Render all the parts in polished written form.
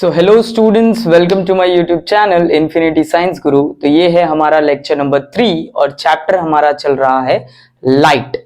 So hello students, welcome to my YouTube channel infinity science guru. तो ये है हमारा लेक्चर नंबर 3 और चैप्टर हमारा चल रहा है लाइट।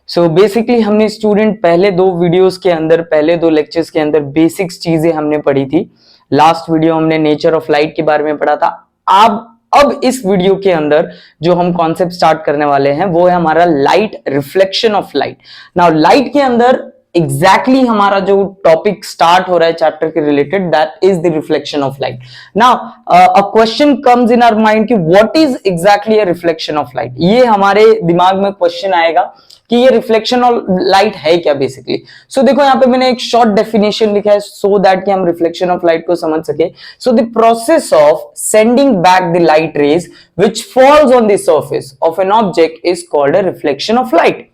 सो बेसिकली हमने स्टूडेंट पहले दो लेक्चर्स के अंदर बेसिक्स चीजें हमने पढ़ी थी। लास्ट वीडियो हमने नेचर ऑफ लाइट के बारे में पढ़ा था। अब इस वीडियो के अंदर जो हम कॉन्सेप्ट स्टार्ट करने वाले हैं वो है हमारा light, reflection of light. Now light के अंदर एग्जैक्टली हमारा जो टॉपिक स्टार्ट हो रहा है चैप्टर के related, that is the reflection of light. Now a question comes in our mind कि what is exactly a reflection of light. ये हमारे दिमाग में क्वेश्चन आएगा कि ये रिफ्लेक्शन ऑफ लाइट है क्या बेसिकली। सो देखो यहाँ पे मैंने एक शॉर्ट डेफिनेशन लिखा है सो दैट कि हम रिफ्लेक्शन ऑफ लाइट को समझ सके। So the process of sending back the light rays which falls on the surface of an object is called a reflection of light.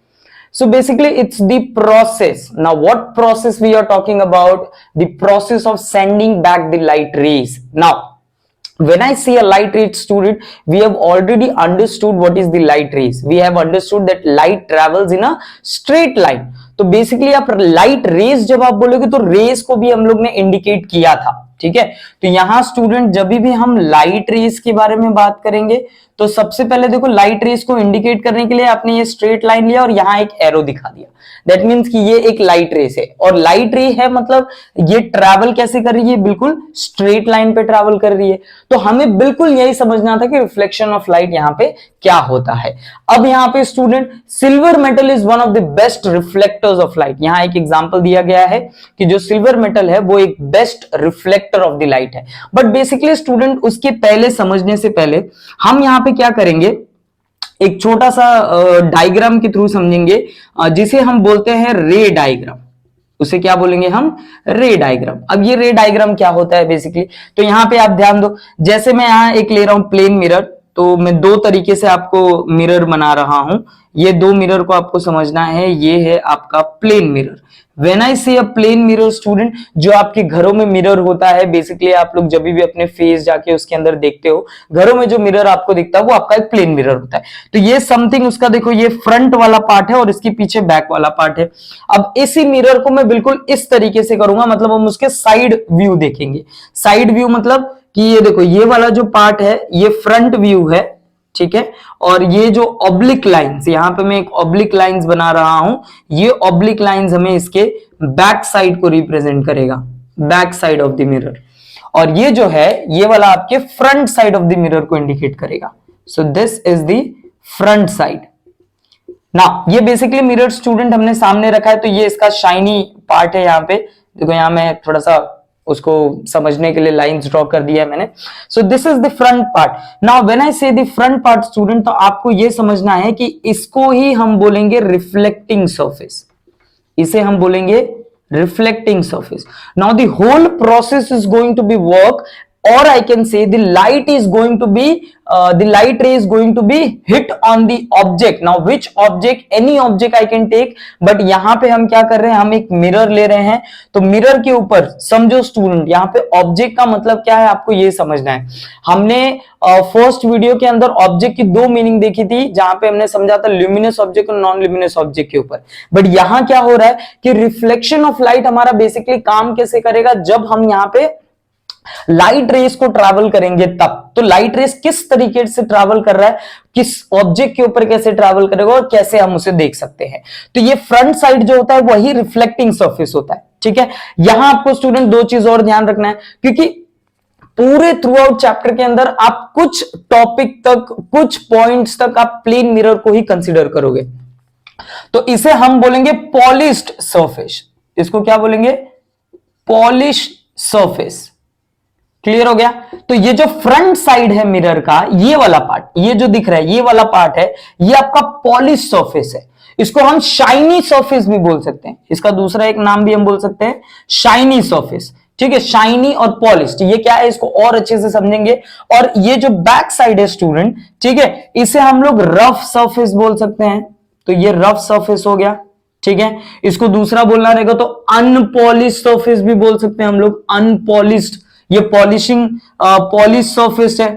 So basically it's the process. Now what process we are talking about? The process of sending back the light rays. Now when I say a light ray, student, we have already understood what is the light rays. We have understood that light travels in a straight line. तो basically आप light rays जब आप बोलोगे तो raise को भी हम लोग ने इंडिकेट किया था, ठीक है। तो यहां स्टूडेंट जब भी हम लाइट रेज के बारे में बात करेंगे तो सबसे पहले देखो लाइट रेज को इंडिकेट करने के लिए आपने ये स्ट्रेट लाइन लिया और यहां एक एरो दिखा दिया। दैट मींस कि ये एक लाइट रेस है और लाइट रे है मतलब ये ट्रैवल कैसे कर रही है, बिल्कुल स्ट्रेट लाइन पे ट्रैवल कर रही है। तो हमें बिल्कुल यही समझना था कि रिफ्लेक्शन ऑफ लाइट यहां पे क्या होता है। अब यहां पे student silver metal is one of the best reflectors of light. यहां एक एग्जांपल दिया गया है कि जो सिल्वर मेटल है वो एक best reflector of the light है। बट बेसिकली स्टूडेंट उसके पहले समझने से पहले हम यहां पे क्या करेंगे, एक छोटा सा डायग्राम के थ्रू समझेंगे जिसे हम बोलते हैं रे डायग्राम। उसे क्या बोलेंगे हम, रे डायग्राम। अब ये रे डायग्राम क्या होता है बेसिकली, तो यहां पे आप ध्यान दो, जैसे मैं यहां एक ले रहा हूं प्लेन मिरर, तो मैं दो तरीके से आपको मिरर बना रहा हूं। ये दो मिरर को आपको समझना है। ये है आपका plane mirror. When I say a plane mirror student, जो आपके घरों में मिरर होता है, बेसिकली आप लोग जब भी अपने फेस जाके उसके अंदर देखते हो, घरों में जो मिरर आपको दिखता है वो आपका एक प्लेन मिरर होता है। तो ये समथिंग उसका देखो, ये फ्रंट वाला पार्ट है और इसके पीछे बैक वाला पार्ट है। अब इसी मिरर को मैं बिल्कुल इस तरीके से करूंगा, मतलब हम उसके साइड व्यू देखेंगे। साइड व्यू मतलब कि ये देखो, ये वाला जो पार्ट है ये फ्रंट व्यू है, ठीक है। और ये जो ऑब्लिक लाइंस, यहां पे मैं एक ऑब्लिक लाइंस बना रहा हूं, ये ऑब्लिक लाइंस हमें इसके बैक साइड को रिप्रेजेंट करेगा, back side of the mirror. और ये जो है ये वाला आपके front side of the mirror को इंडिकेट करेगा। So this is the front side. ना ये बेसिकली मिरर स्टूडेंट हमने सामने रखा है, तो ये इसका शाइनी पार्ट है। यहां पे देखो, यहां मैं थोड़ा सा उसको समझने के लिए लाइंस ड्रॉ कर दिया है मैंने। So this is the front part. Now when I से द फ्रंट पार्ट स्टूडेंट, तो आपको यह समझना है कि इसको ही हम बोलेंगे रिफ्लेक्टिंग सरफेस। इसे हम बोलेंगे reflecting surface. Now the whole process is going to be work, or I can say the light is going to be the light ray is going to be hit on the object. Now which object, any object I can take, but यहां पे हम क्या कर रहे हैं, हम एक mirror ले रहे हैं। तो मिरर के ऊपर समझो स्टूडेंट, यहां पे ऑब्जेक्ट का मतलब क्या है आपको ये समझना है। हमने फर्स्ट वीडियो के अंदर ऑब्जेक्ट की दो मीनिंग देखी थी, जहां पे हमने समझा था ल्यूमिनस ऑब्जेक्ट और नॉन ल्यूमिनस ऑब्जेक्ट के ऊपर। बट यहां क्या हो रहा है कि रिफ्लेक्शन ऑफ लाइट हमारा बेसिकली काम कैसे करेगा, जब हम यहां पे लाइट रेस को ट्रैवल करेंगे तब। तो लाइट रेस किस तरीके से ट्रैवल कर रहा है, किस ऑब्जेक्ट के ऊपर कैसे ट्रैवल करेगा और कैसे हम उसे देख सकते हैं। तो ये फ्रंट साइड जो होता है वही रिफ्लेक्टिंग सरफेस होता है, ठीक है। यहां आपको स्टूडेंट दो चीज और ध्यान रखना है, क्योंकि पूरे थ्रू आउट चैप्टर के अंदर आप कुछ टॉपिक तक, कुछ पॉइंट्स तक आप प्लेन मिरर को ही कंसिडर करोगे। तो इसे हम बोलेंगे पॉलिश्ड सरफेस। इसको क्या बोलेंगे, पॉलिश्ड सरफेस। क्लियर हो गया। तो ये जो फ्रंट साइड है मिरर का, ये वाला पार्ट, ये जो दिख रहा है ये वाला पार्ट है, ये आपका पॉलिश सरफेस है। इसको हम शाइनी सरफेस भी बोल सकते हैं। इसका दूसरा एक नाम भी हम बोल सकते हैं शाइनी सरफेस, ठीक है। शाइनी और पॉलिश्ड, ये क्या है इसको और अच्छे से समझेंगे। और ये जो बैक साइड है स्टूडेंट, ठीक है, इसे हम लोग रफ सरफेस बोल सकते हैं। तो ये रफ सरफेस हो गया, ठीक है। इसको दूसरा बोलना रहेगा तो अनपॉलिश सरफेस भी बोल सकते हैं हम लोग, अनपॉलिश्ड। ये पॉलिश सरफेस है,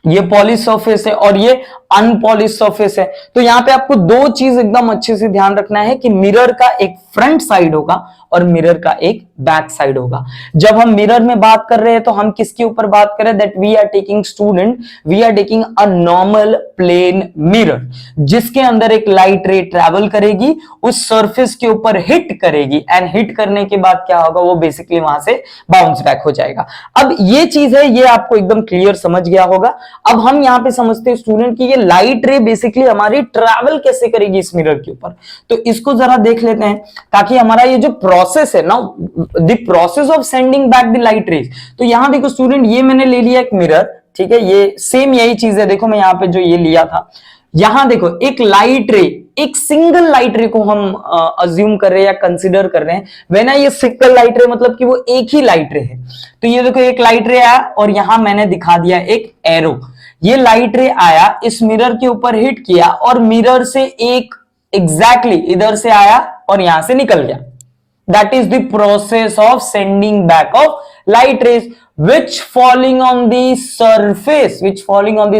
ये पॉलिश सरफेस है और ये अनपॉलिश सरफेस है। तो यहां पे आपको दो चीज एकदम अच्छे से ध्यान रखना है कि मिरर का एक फ्रंट साइड होगा और मिरर का एक बैक साइड होगा। जब हम मिरर में बात कर रहे हैं तो हम किसके ऊपर बात कर रहे हैं, that we are taking student, we are taking a normal plane mirror जिसके अंदर एक लाइट रे ट्रैवल करेगी, उस सरफेस के ऊपर हिट करेगी एंड हिट करने के बाद क्या होगा, वो बेसिकली वहां से बाउंस बैक हो जाएगा। अब ये चीज है, ये आपको एकदम क्लियर समझ गया होगा। अब हम यहां पे समझते हैं स्टूडेंट कि ये लाइट रे बेसिकली हमारी ट्रैवल कैसे करेगी इस मिरर के ऊपर। तो इसको जरा देख लेते हैं ताकि हमारा ये जो प्रोसेस है ना, the process of sending back the light rays. तो यहां देखो स्टूडेंट, ये मैंने ले लिया एक मिरर, ठीक है, ये सेम यही चीज है। देखो मैं यहां पे जो ये लिया था, यहां देखो एक लाइट रे, एक सिंगल लाइट रे को हम अज्यूम कर रहे हैं या कंसीडर कर रहे हैं। वेन ये सिंगल लाइट रे मतलब कि वो एक ही लाइट रे है। तो ये देखो एक लाइट रे आया और यहां मैंने दिखा दिया एक एरो। ये लाइट रे आया, इस मिरर के ऊपर हिट किया और मिरर से एक एग्जैक्टली इधर से आया और यहां से निकल गया। That is the process of sending back of light rays which falling on the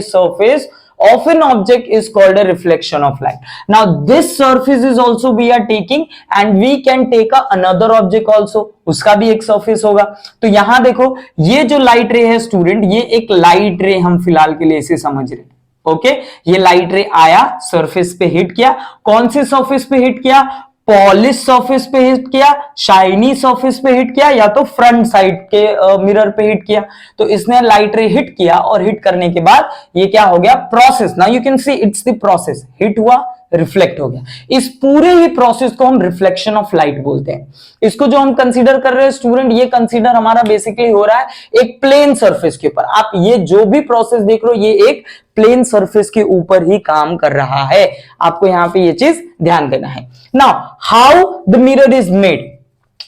surface of an object is called a reflection of light. Now this surface is also we are taking and we can take another object also, उसका भी एक surface होगा। तो यहां देखो ये जो light रे है स्टूडेंट, ये एक लाइट रे हम फिलहाल के लिए इसे समझ रहे हैं। ओके, ये लाइट रे आया, सरफेस पे हिट किया। कौन से सरफेस पे हिट किया, पॉलिश सरफेस पे हिट किया, शाइनी सरफेस पे हिट किया, या तो फ्रंट साइड के मिरर पे हिट किया। तो इसने लाइट रे हिट किया और हिट करने के बाद ये क्या हो गया, process. Now you can see it's the process, hit हुआ, रिफ्लेक्ट हो गया। इस पूरे ही प्रोसेस को हम रिफ्लेक्शन ऑफ लाइट बोलते हैं। इसको जो हम कंसीडर कर रहे हैं स्टूडेंट, ये कंसीडर हमारा बेसिकली हो रहा है एक प्लेन सरफेस के ऊपर। आप ये जो भी प्रोसेस देख रहे हो, ये एक प्लेन सरफेस के ऊपर ही काम कर रहा है। आपको यहां पे ये चीज ध्यान देना है। Now how the mirror is made.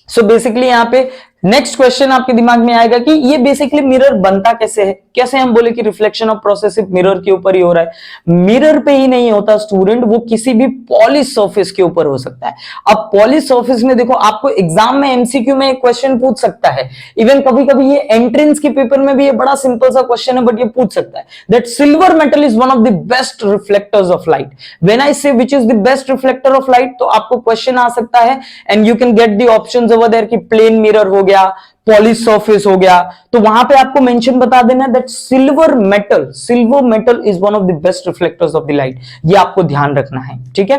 So basically यहां पे नेक्स्ट क्वेश्चन आपके दिमाग में आएगा कि ये बेसिकली मिरर बनता कैसे है। कैसे हम बोले कि रिफ्लेक्शन ऑफ प्रोसेस सिर्फ मिरर के ऊपर ही हो रहा है। मिरर पे ही नहीं होता स्टूडेंट, वो किसी भी पॉलिश सरफेस के ऊपर हो सकता है। अब पॉलिश सरफेस में देखो, आपको एग्जाम में एमसीक्यू में एक क्वेश्चन पूछ सकता है, इवन कभी कभी ये एंट्रेंस के पेपर में भी ये बड़ा सिंपल सा क्वेश्चन है, बट ये पूछ सकता है that silver metal is one of the best reflectors of light. When I say which is the best reflector of light, तो आपको क्वेश्चन आ सकता है and you can get the options over there कि प्लेन मिरर हो गया, polish surface हो गया। तो वहां पे आपको मेंशन बता देना that silver metal is one of the best reflectors of the light. ये आपको ध्यान रखना है, ठीक है।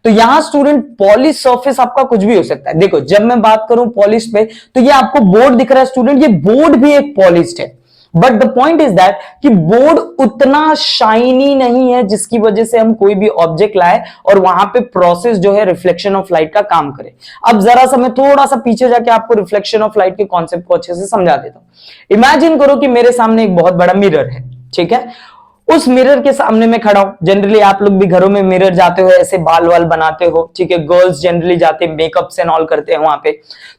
तो यहां स्टूडेंट पॉलिश सरफेस आपका कुछ भी हो सकता है। देखो जब मैं बात करूं पॉलिश पे, तो ये आपको बोर्ड दिख रहा है स्टूडेंट, ये बोर्ड भी एक पॉलिश्ड है। But the point is that कि बोर्ड उतना शाइनी नहीं है जिसकी वजह से हम कोई भी ऑब्जेक्ट लाए और वहां पे प्रोसेस जो है रिफ्लेक्शन ऑफ लाइट का काम करे। अब जरा सा मैं थोड़ा सा पीछे जाके आपको रिफ्लेक्शन ऑफ लाइट के कॉन्सेप्ट को अच्छे से समझा देता हूं। इमेजिन करो कि मेरे सामने एक बहुत बड़ा मिरर है, ठीक है। उस मिरर के सामने मैं खड़ा हूं। जनरली आप लोग भी घरों में मिरर जाते हो, ऐसे बाल वाल बनाते हो, ठीक है। गर्ल्स जनरली जाते हैं, मेकअप्स एंड ऑल करते हैं वहां पे।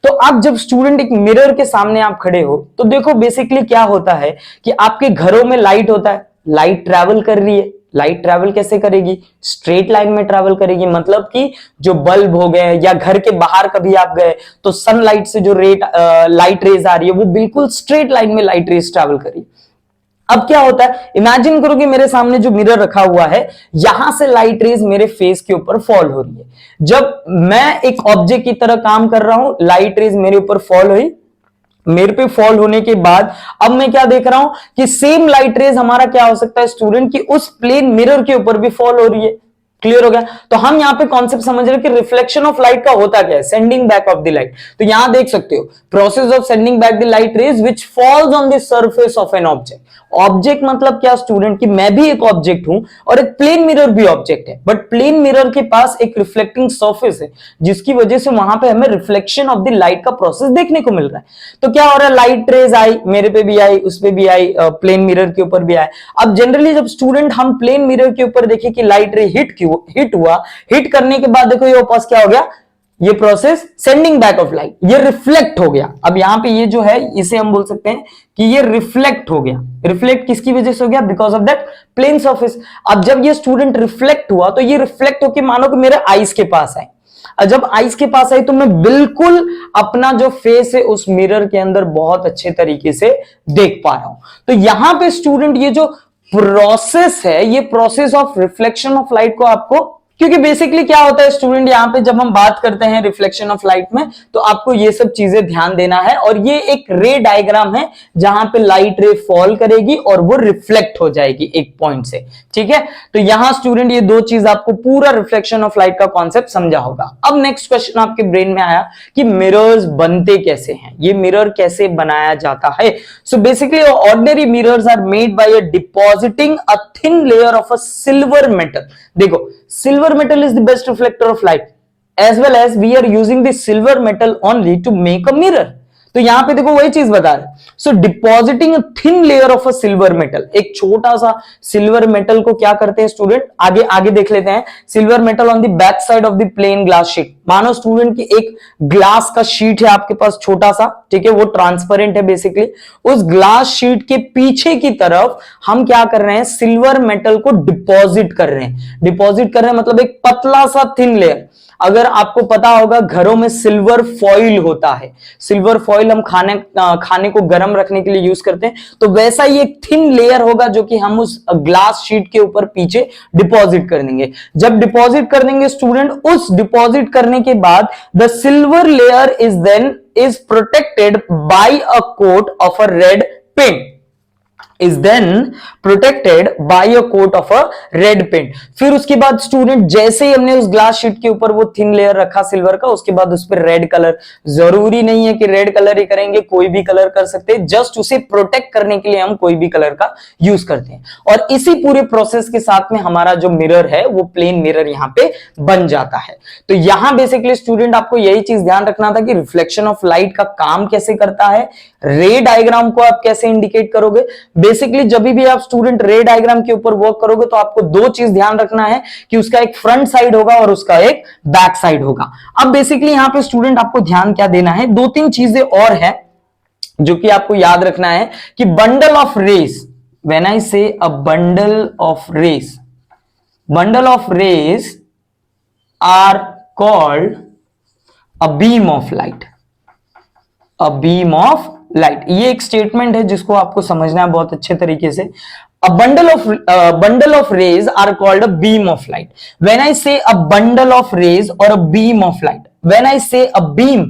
तो आप जब स्टूडेंट एक मिरर के सामने आप खड़े हो, तो देखो बेसिकली क्या होता है कि आपके घरों में लाइट होता है, लाइट ट्रैवल कर रही है। लाइट ट्रैवल कैसे करेगी, स्ट्रेट लाइन में ट्रैवल करेगी। मतलब कि जो बल्ब हो गए या घर के बाहर कभी आप गए तो सनलाइट से जो लाइट रेज आ रही है, वो बिल्कुल स्ट्रेट लाइन में लाइट रेज ट्रैवल करी। अब क्या होता है, इमेजिन करो कि मेरे सामने जो मिरर रखा हुआ है, यहां से लाइट रेज मेरे फेस के ऊपर फॉल हो रही है। जब मैं एक ऑब्जेक्ट की तरह काम कर रहा हूं, लाइट रेज मेरे ऊपर फॉल हुई, मेरे पे फॉल होने के बाद अब मैं क्या देख रहा हूं कि सेम लाइट रेज हमारा क्या हो सकता है स्टूडेंट, कि उस प्लेन मिरर के ऊपर भी फॉल हो रही है। क्लियर हो गया। तो हम यहां पे कॉन्सेप्ट समझ रहे हैं कि रिफ्लेक्शन ऑफ लाइट का होता क्या है, sending back of the light. तो यहां देख सकते हो process of sending back the light rays which falls on the surface of an object. Object मतलब क्या स्टूडेंट, कि मैं भी एक ऑब्जेक्ट हूं और एक प्लेन मिरर भी ऑब्जेक्ट है, बट प्लेन मिरर के पास एक रिफ्लेक्टिंग सरफेस है जिसकी वजह से वहां पे हमें रिफ्लेक्शन ऑफ द लाइट का प्रोसेस देखने को मिल रहा है। तो क्या हो रहा है, लाइट रेज आई, मेरे पे भी आई, उस पे भी आई, प्लेन मिरर के ऊपर भी आई। अब जनरली जब स्टूडेंट हम प्लेन मिरर के ऊपर देखें कि लाइट रे हिट हुआ, हिट करने के बाद देखो ये वापस क्या हो गया, ये process sending back of light, ये रिफ्लेक्ट हो गया। अब यहां पे ये जो है इसे हम बोल सकते हैं कि ये रिफ्लेक्ट हो गया। रिफ्लेक्ट किसकी वजह से हो गया, because of that plane surface. अब जब ये स्टूडेंट रिफ्लेक्ट हुआ, तो ये रिफ्लेक्ट होकर मानो कि मेरे आईज के पास आए। जब आईज के पास आई तो मैं बिल्कुल अपना जो फेस है उस मिरर के अंदर बहुत अच्छे तरीके से देख पा रहा हूं। तो यहां पे स्टूडेंट ये जो प्रोसेस है, ये process of reflection of light को आपको, क्योंकि बेसिकली क्या होता है स्टूडेंट, यहां पे जब हम बात करते हैं रिफ्लेक्शन ऑफ लाइट में, तो आपको ये सब चीजें ध्यान देना है। और ये एक रे डायग्राम है जहां पे लाइट रे फॉल करेगी और वो रिफ्लेक्ट हो जाएगी एक पॉइंट से, ठीक है। तो यहां स्टूडेंट ये दो चीज आपको पूरा रिफ्लेक्शन ऑफ लाइट का कॉन्सेप्ट समझा होगा। अब नेक्स्ट क्वेश्चन आपके ब्रेन में आया कि मिरर्स बनते कैसे हैं, ये मिरर कैसे बनाया जाता है। So basically ordinary mirrors are made by depositing a thin layer of a silver metal. देखो, silver metal is the best reflector of light, as well as we are using the silver metal only to make a mirror. तो यहां पे देखो वही चीज बता रहे। So depositing thin layer of a silver metal, एक छोटा सा सिल्वर मेटल को क्या करते हैं स्टूडेंट, आगे आगे देख लेते हैं। Silver metal on the back side of the plane glass sheet. मानो स्टूडेंट की एक ग्लास का शीट है आपके पास छोटा सा, ठीक है, वो ट्रांसपेरेंट है बेसिकली। उस ग्लास शीट के पीछे की तरफ हम क्या कर रहे हैं, सिल्वर मेटल को डिपॉजिट कर रहे हैं। डिपॉजिट कर रहे हैं मतलब एक पतला सा थिन लेयर। अगर आपको पता होगा घरों में सिल्वर फॉइल होता है, सिल्वर फॉइल हम खाने को गर्म रखने के लिए यूज करते हैं, तो वैसा ही एक थिन लेयर होगा जो कि हम उस ग्लास शीट के ऊपर पीछे डिपॉजिट कर देंगे। जब डिपॉजिट कर देंगे स्टूडेंट, उस डिपॉजिट करने के बाद the silver layer is protected by a coat of a red paint, is then protected by a coat of a red paint। फिर उसके बाद स्टूडेंट जैसे ही हमने उस ग्लास शीट के ऊपर वो थिन लेयर रखा सिल्वर का, उसके बाद उस पर रेड कलर, जरूरी नहीं है कि रेड कलर ही करेंगे, कोई भी कलर कर सकते हैं, जस्ट उसे प्रोटेक्ट करने के लिए हम कोई भी कलर का यूज करते हैं। और इसी पूरे प्रोसेस के साथ में हमारा जो मिरर है वो प्लेन मिरर यहां पे बन जाता है। तो यहां बेसिकली स्टूडेंट आपको यही चीज ध्यान रखना था कि रिफ्लेक्शन ऑफ लाइट का काम कैसे करता है, रे डायग्राम को आप कैसे इंडिकेट करोगे। बेसिकली जब भी आप स्टूडेंट रे डायग्राम के ऊपर वर्क करोगे तो आपको दो चीज ध्यान रखना है कि उसका एक फ्रंट साइड होगा और उसका एक बैक साइड होगा। अब बेसिकली यहां पे स्टूडेंट आपको ध्यान क्या देना है, दो तीन चीजें और है जो कि आपको याद रखना है कि bundle of rays, when I say a bundle of rays, bundle of rays are called a beam of light, a beam of light. ये एक स्टेटमेंट है जिसको आपको समझना है बहुत अच्छे तरीके से। A bundle of rays are called a beam of light. When I say a bundle of rays or a beam of light, when I say a beam,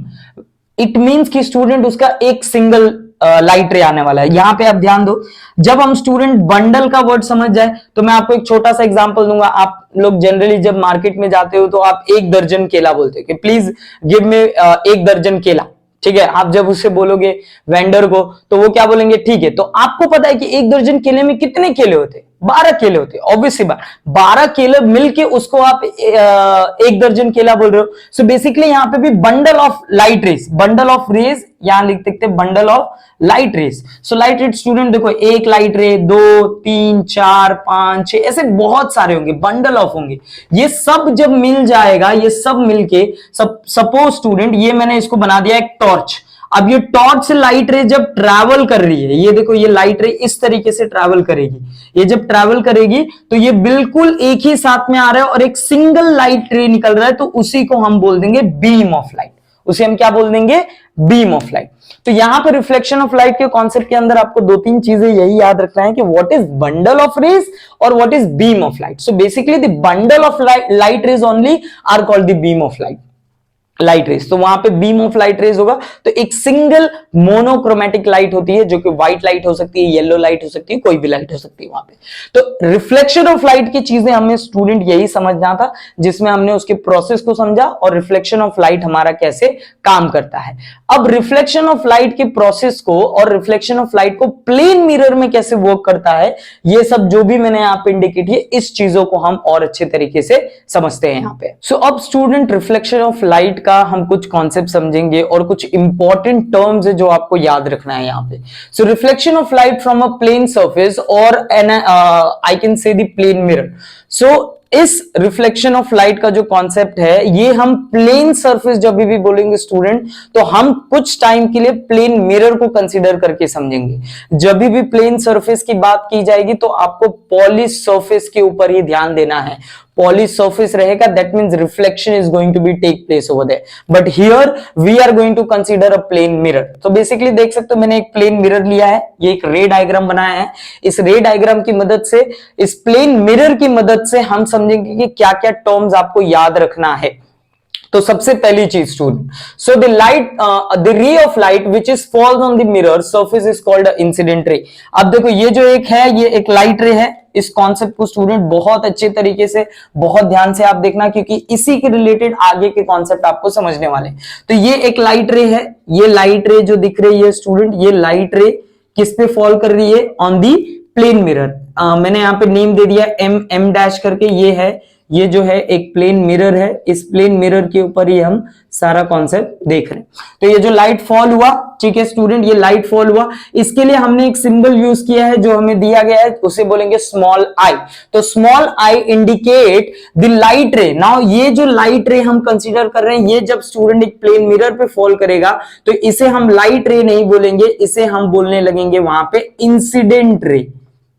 it means कि स्टूडेंट उसका एक सिंगल लाइट रे आने वाला है। यहां पे आप ध्यान दो, जब हम स्टूडेंट बंडल का वर्ड समझ जाए तो मैं आपको एक छोटा सा एग्जांपल दूंगा। आप लोग जनरली जब मार्केट में जाते हो तो आप एक दर्जन केला बोलते हो कि प्लीज गिव मी एक दर्जन केला, ठीक है। आप जब उससे बोलोगे वेंडर को तो वो क्या बोलेंगे, ठीक है। तो आपको पता है कि एक दर्जन केले में कितने केले होते, 12 केले होते, ऑब्वियसली 12 केले मिलके उसको आप एक दर्जन केला बोल रहे हो। सो बेसिकली यहां पे भी bundle of light rays, bundle of rays यहां लिख सकते हैं bundle of light rays. So light rays student देखो, एक लाइट रे, 2 3 4 5 6 ऐसे बहुत सारे होंगे, बंडल ऑफ होंगे। ये सब जब मिल जाएगा, ये सब मिलके सपोज स्टूडेंट ये मैंने इसको बना दिया एक टॉर्च। अब ये टॉर्च से लाइट रे जब ट्रैवल कर रही है, ये देखो ये लाइट रे इस तरीके से ट्रैवल करेगी, ये जब ट्रैवल करेगी तो ये बिल्कुल एक ही साथ में आ रहा है और एक सिंगल लाइट रे निकल रहा है, तो उसी को हम बोल देंगे बीम ऑफ लाइट। उसे हम क्या बोल देंगे, बीम ऑफ लाइट। तो यहां पर रिफ्लेक्शन ऑफ लाइट के कॉन्सेप्ट के अंदर आपको दो तीन चीजें यही याद रखना है कि what is bundle of rays और what is beam of light. So basically the bundle of light rays only are called the beam of light, light rays. तो वहां पे बीम ऑफ लाइट रेस होगा, तो एक सिंगल मोनोक्रोमेटिक लाइट होती है जो कि व्हाइट लाइट हो सकती है, येलो लाइट हो सकती है, कोई भी लाइट हो सकती है वहां पे। तो रिफ्लेक्शन ऑफ लाइट की चीजें हमें स्टूडेंट यही समझना था, जिसमें हमने उसके प्रोसेस को समझा और रिफ्लेक्शन ऑफ लाइट हमारा कैसे काम करता है। अब रिफ्लेक्शन ऑफ लाइट के प्रोसेस को और रिफ्लेक्शन ऑफ लाइट को प्लेन मिरर में कैसे वर्क करता है, ये सब जो भी मैंने यहाँ पे इंडिकेट किया, इस चीजों को हम और अच्छे तरीके से समझते हैं यहाँ पे। सो अब स्टूडेंट रिफ्लेक्शन ऑफ लाइट का हम कुछ कॉन्सेप्ट समझेंगे और कुछ इंपॉर्टेंट टर्म्स है जो आपको याद रखना है यहाँ पे। So reflection of light from a plane surface और an I can say the plane mirror. So इस रिफ्लेक्शन ऑफ लाइट का जो कॉन्सेप्ट है, ये हम प्लेन सरफेस जब भी बोलेंगे स्टूडेंट, तो हम कुछ टाइम के लिए प्लेन मिरर को कंसीडर करके समझेंगे। जब भी प्लेन सरफेस की बात की जाएगी तो आपको पॉलिश सरफेस के ऊपर ही ध्यान देना है। पॉलिश सरफेस रहेगा, that means reflection is going to be take place over there, but here we are going to consider a plane mirror. तो बेसिकली देख सकते हो मैंने एक प्लेन मिरर लिया है, ये एक रे डायग्राम बनाया है। इस रे डायग्राम की मदद से, इस प्लेन मिरर की मदद से हम समझेंगे कि क्या क्या टर्म्स आपको याद रखना है। तो सबसे पहली चीज student, so the light, the ray of light which is falls on the mirror surface is called incident ray. अब देखो ये जो एक है, ये एक लाइट रे है। इस कॉन्सेप्ट को स्टूडेंट बहुत अच्छे तरीके से, बहुत ध्यान से आप देखना, क्योंकि इसी के रिलेटेड आगे के कॉन्सेप्ट आपको समझने वाले। तो ये एक लाइट रे है, ये लाइट रे जो दिख रही है स्टूडेंट, ये लाइट रे किस पे फॉल कर रही है? On the plane mirror. मैंने यहाँ पे नेम दे दिया एम डैश करके, ये है, ये जो है एक प्लेन मिरर है। इस प्लेन मिरर के ऊपर ही हम सारा कॉन्सेप्ट देख रहे हैं। तो ये जो लाइट फॉल हुआ, ठीक है स्टूडेंट, ये लाइट फॉल हुआ, इसके लिए हमने एक सिंबल यूज किया है जो हमें दिया गया है, उसे बोलेंगे स्मॉल आई। तो small I indicate the light रे। नाउ ये जो लाइट रे हम कंसीडर कर रहे हैं, ये जब स्टूडेंट एक प्लेन मिरर पे फॉल करेगा तो इसे हम लाइट रे नहीं बोलेंगे, इसे हम बोलने लगेंगे वहां पे इंसिडेंट रे।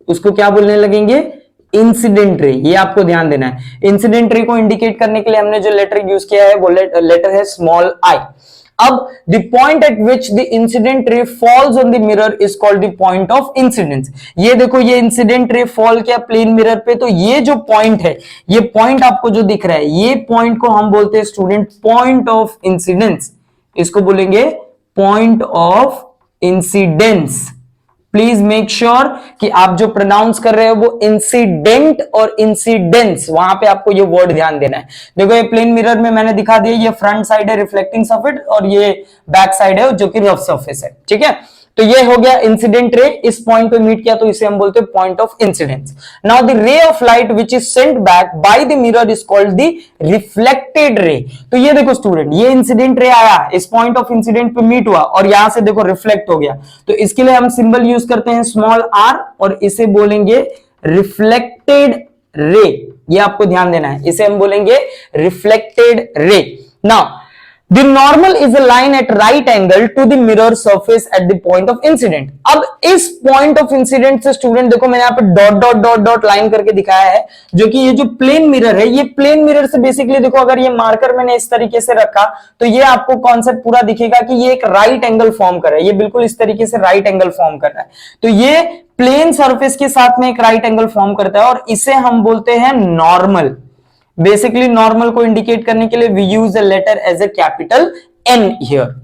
उसको क्या बोलने लगेंगे? Incident ray. ये आपको ध्यान देना है। इंसिडेंट रे को इंडिकेट करने के लिए हमने जो लेटर यूज किया है वो लेटर है स्मॉल आई। अब the point eight which the incident ray falls on the mirror is called the point of incidence. ये देखो, ये इंसिडेंट रे फॉल किया प्लेन मिरर पे, तो ये जो पॉइंट है, ये पॉइंट आपको जो दिख रहा है, ये पॉइंट को हम बोलते हैं स्टूडेंट पॉइंट ऑफ इंसिडेंस। इसको बोलेंगे point of incidence. Please make sure कि आप जो प्रोनाउंस कर रहे हो वो इंसिडेंट और इंसिडेंस, वहां पे आपको ये वर्ड ध्यान देना है। देखो ये प्लेन मिरर में मैंने दिखा दिया, ये फ्रंट साइड है रिफ्लेक्टिंग सरफेस और ये बैक साइड है जो कि रफ सरफेस है, ठीक है। तो ये हो गया इंसिडेंट रे, इस पॉइंट पे मीट किया तो इसे हम बोलते हैं point of incidence. Now the ray of light which is sent back by the mirror is called the reflected ray. तो ये देखो स्टूडेंट, ये इंसिडेंट रे आया, इस पॉइंट ऑफ इंसिडेंट पे मीट हुआ और यहां से देखो रिफ्लेक्ट हो गया, तो इसके लिए हम सिंबल यूज करते हैं स्मॉल आर और इसे बोलेंगे रिफ्लेक्टेड रे। ये आपको ध्यान देना है, इसे हम बोलेंगे reflected ray. Now the normal is a line at right angle to the mirror surface at the point of incident। अब इस point of incident से स्टूडेंट देखो मैंने यहाँ पे dot dot dot dot line करके दिखाया है, जो कि ये जो प्लेन मिरर है, ये प्लेन मिरर से बेसिकली देखो, अगर ये मार्कर मैंने इस तरीके से रखा तो ये आपको कॉन्सेप्ट पूरा दिखेगा कि ये एक राइट एंगल फॉर्म कर रहा है, ये बिल्कुल इस तरीके से राइट एंगल फॉर्म कर रहा है। तो ये प्लेन सरफेस के साथ में एक राइट एंगल फॉर्म करता है और इसे हम बोलते हैं नॉर्मल। बेसिकली नॉर्मल को इंडिकेट करने के लिए we use a letter as A capital N here.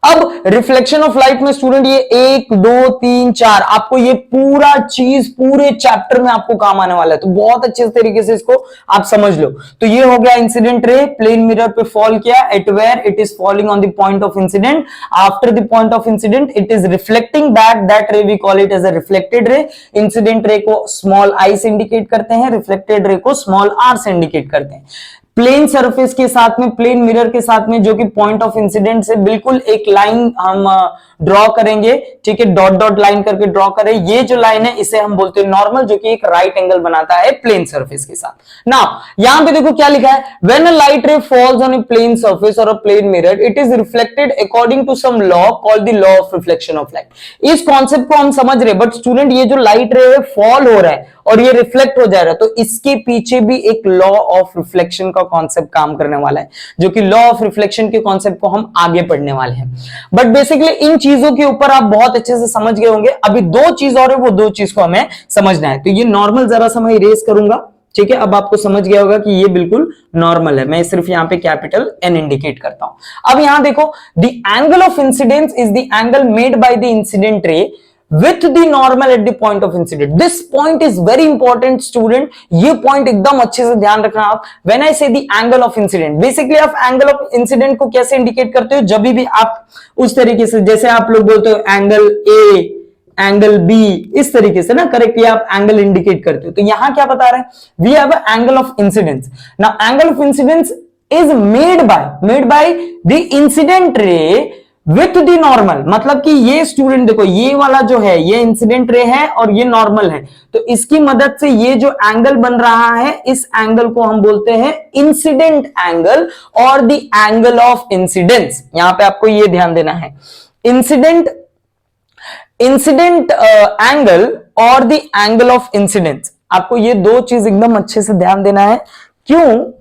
अब रिफ्लेक्शन ऑफ लाइट में स्टूडेंट ये 1 2 3 4 आपको ये पूरा चीज पूरे चैप्टर में आपको काम आने वाला है, तो बहुत अच्छे तरीके से इसको आप समझ लो। तो ये हो गया इंसिडेंट रे, प्लेन मिरर पे फॉल किया, at where it is falling on the point of incident, after the point of incident it is reflecting back, that ray we call it as a reflected ray. Incident ray को small I से indicate करते हैं, reflected ray को small are से indicate करते हैं। Plane surface के साथ में, प्लेन मिरर के साथ में, जो कि पॉइंट ऑफ इंसिडेंट से बिल्कुल एक लाइन हम ड्रॉ करेंगे, ठीक है, डॉट डॉट लाइन करके ड्रॉ करें। ये जो लाइन है इसे हम बोलते हैं नॉर्मल, जो कि एक राइट एंगल बनाता है प्लेन सरफेस के साथ। नाउ यहां पे देखो क्या लिखा है, when a light ray falls on a plane surface और a plane mirror it is reflected according to some law called the law of reflection of light. इस कॉन्सेप्ट को हम समझ रहे, बट स्टूडेंट ये जो लाइट रे फॉल हो रहा है और ये रिफ्लेक्ट हो जा रहा है, तो इसके पीछे भी एक लॉ ऑफ रिफ्लेक्शन का कॉन्सेप्ट काम करने वाला है, जो कि लॉ ऑफ रिफ्लेक्शन के कॉन्सेप्ट को हम आगे पढ़ने वाले हैं। बट बेसिकली इन चीजों के ऊपर आप बहुत अच्छे से समझ गए होंगे। अभी 2 चीज और है, वो 2 चीज को हमें समझना है। तो ये नॉर्मल जरा सा मैं इरेज करूंगा, ठीक है। अब आपको समझ गया होगा कि ये बिल्कुल नॉर्मल है, मैं सिर्फ यहां पे कैपिटल एन इंडिकेट करता हूं। अब यहां देखो, the angle of incidence is the angle made by the incident ray with the normal at the point of incident। this point is very important student, ये point एकदम अच्छे से ध्यान रखना आप। when I say the angle of incident, basically आप angle of incident को कैसे indicate करते हो, जब भी आप उस तरीके से, जैसे आप लोग बोलते हो एंगल A, एंगल B, इस तरीके से ना, करेक्ट, ये आप एंगल इंडिकेट करते हो। तो यहां क्या बता रहे हैं, we have a angle of incidence. Now angle of incidence is made by the incident ray with the normal, मतलब कि ये स्टूडेंट देखो ये वाला जो है ये इंसिडेंट रे है और ये नॉर्मल है, तो इसकी मदद से ये जो एंगल बन रहा है इस एंगल को हम बोलते हैं इंसिडेंट एंगल और द एंगल ऑफ इंसिडेंस। यहां पे आपको ये ध्यान देना है, इंसिडेंट एंगल और द एंगल ऑफ इंसिडेंस, आपको ये दो चीज एकदम अच्छे से ध्यान देना है। क्यों?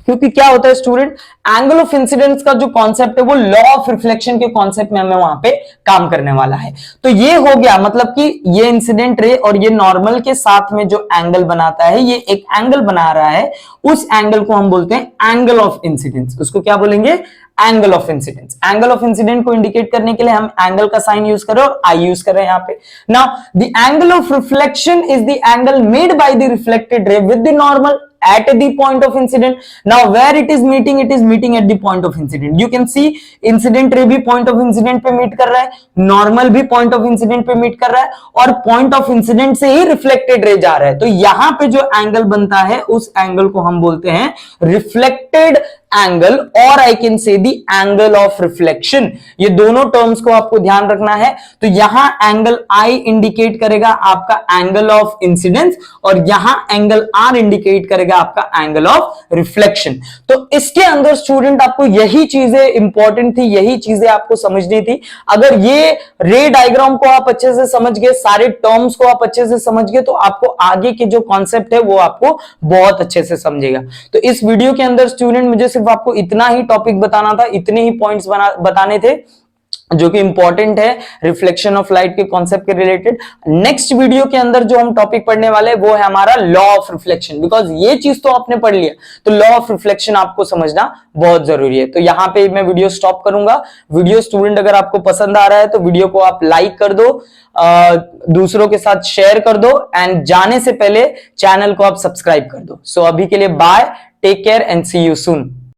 क्योंकि क्या होता है स्टूडेंट, एंगल ऑफ इंसिडेंस का जो कॉन्सेप्ट है वो लॉ ऑफ रिफ्लेक्शन के कॉन्सेप्ट में हमें वहां पे काम करने वाला है। तो ये हो गया, मतलब कि ये इंसिडेंट रे और ये नॉर्मल के साथ में जो एंगल बनाता है, ये एक एंगल बना रहा है, उस एंगल को हम बोलते हैं एंगल ऑफ इंसिडेंस। उसको क्या बोलेंगे? Angle of incidence. Angle of incident को इंडिकेट करने के लिए हम एंगल का साइन यूज कर रहे हैं और आई यूज कर रहे हैं यहां पे। Now the angle of reflection is the angle made by the reflected ray with the normal at the point of incident. Now where it is meeting at the point of incident. You can see incident ray भी point of incident पे meet कर रहा है, normal भी point of incident पे meet कर रहा है और point of incident से ही reflected ray जा रहा है। तो यहां पे जो एंगल बनता है उस एंगल को हम बोलते हैं reflected एंगल और आई कैन से दी एंगल ऑफ रिफ्लेक्शन। ये दोनों टर्म्स को आपको ध्यान रखना है। तो यहां एंगल आई इंडिकेट करेगा आपका एंगल ऑफ इंसिडेंस और यहां एंगल आर इंडिकेट करेगा आपका एंगल ऑफ रिफ्लेक्शन। तो इसके अंदर स्टूडेंट आपको यही चीजें इंपॉर्टेंट थी, यही चीजें आपको समझनी थी। अगर ये रे डायग्राम को आप अच्छे से समझ गए, सारे टर्म्स को आप अच्छे से समझ गए, तो आपको आगे के जो कॉन्सेप्ट है वो आपको बहुत अच्छे से समझेगा। तो इस वीडियो के अंदर स्टूडेंट मुझे सिर्फ आपको इतना ही टॉपिक बताना था, इतने ही पॉइंट्स बताने थे जो कि इंपॉर्टेंट है रिफ्लेक्शन ऑफ लाइट के कॉन्सेप्ट के रिलेटेड। नेक्स्ट वीडियो के अंदर जो हम टॉपिक पढ़ने वाले हैं वो है हमारा लॉ ऑफ रिफ्लेक्शन, बिकॉज ये चीज तो आपने पढ़ लिया, तो लॉ ऑफ रिफ्लेक्शन आपको समझना बहुत जरूरी है। तो यहां पे मैं वीडियो स्टॉप करूंगा। वीडियो स्टूडेंट अगर आपको पसंद आ रहा है तो वीडियो को आप लाइक कर दो, दूसरों के साथ शेयर कर दो एंड जाने से पहले चैनल को आप सब्सक्राइब कर दो। सो अभी के लिए bye, take care and see you soon.